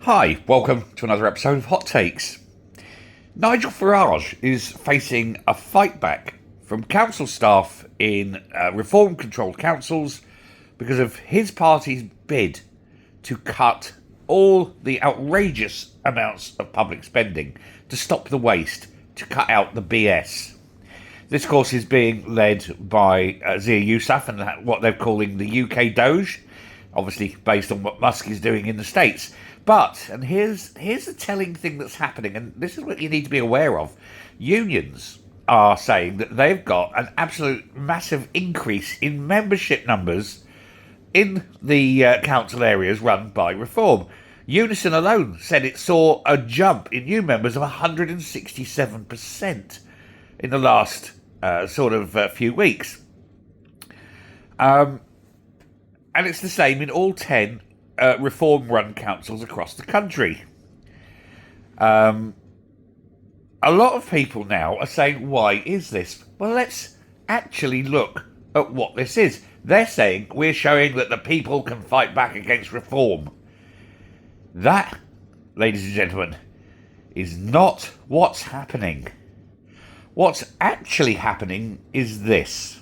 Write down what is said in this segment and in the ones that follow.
Hi, welcome to another episode of Hot Takes. Nigel Farage is facing a fight back from council staff in reform-controlled councils because of his party's bid to cut all the outrageous amounts of public spending, to stop the waste, to cut out the BS. This course is being led by Zia Yousaf and what they're calling the UK Doge, obviously based on what Musk is doing in the States. But, and here's the telling thing that's happening, and this is what you need to be aware of. Unions are saying that they've got an absolute massive increase in membership numbers in the council areas run by Reform. Unison alone said it saw a jump in new members of 167% in the last few weeks. And it's the same in all 10 reform-run councils across the country. A lot of people now are saying, why is this? Well, let's actually look at what this is. They're saying we're showing that the people can fight back against reform. That, ladies and gentlemen, is not what's happening. What's actually happening is this.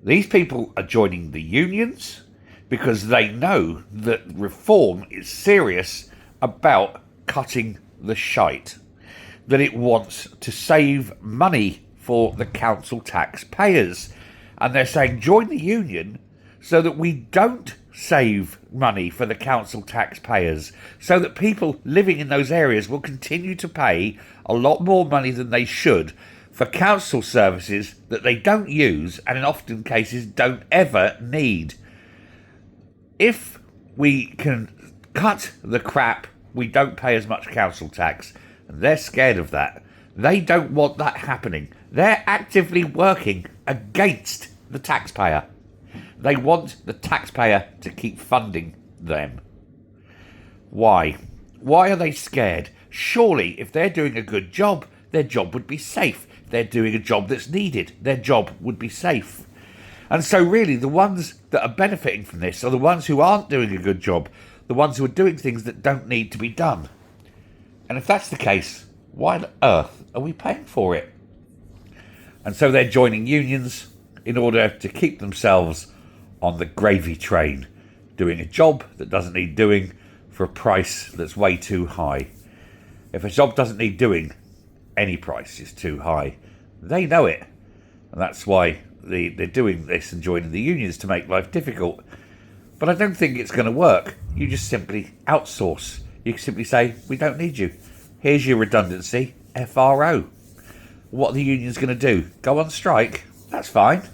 These people are joining the unions because they know that reform is serious about cutting the shite, that it wants to save money for the council taxpayers. And they're saying, join the union so that we don't save money for the council taxpayers, so that people living in those areas will continue to pay a lot more money than they should for council services that they don't use and in often cases don't ever need. If we can cut the crap, we don't pay as much council tax, and they're scared of that. They don't want that happening. They're actively working against the taxpayer. They want the taxpayer to keep funding them. Why? Why are they scared? Surely, if they're doing a good job, their job would be safe. If they're doing a job that's needed, their job would be safe. And so really, the ones that are benefiting from this are the ones who aren't doing a good job, the ones who are doing things that don't need to be done. And if that's the case, why on earth are we paying for it? And so they're joining unions in order to keep themselves on the gravy train, doing a job that doesn't need doing for a price that's way too high. If a job doesn't need doing, any price is too high. They know it. And that's why they're doing this and joining the unions, to make life difficult. But I don't think it's going to work. You just simply outsource. You simply say, we don't need you. Here's your redundancy, FRO. What are the unions going to do? Go on strike? That's fine.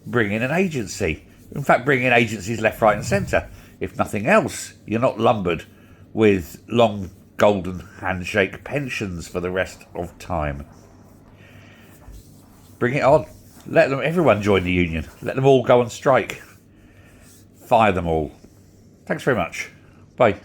Bring in an agency. In fact, bring in agencies left, right and centre. If nothing else, you're not lumbered with long golden handshake pensions for the rest of time. Bring it on. Let everyone join the union. Let them all go on strike. Fire them all. Thanks very much. Bye.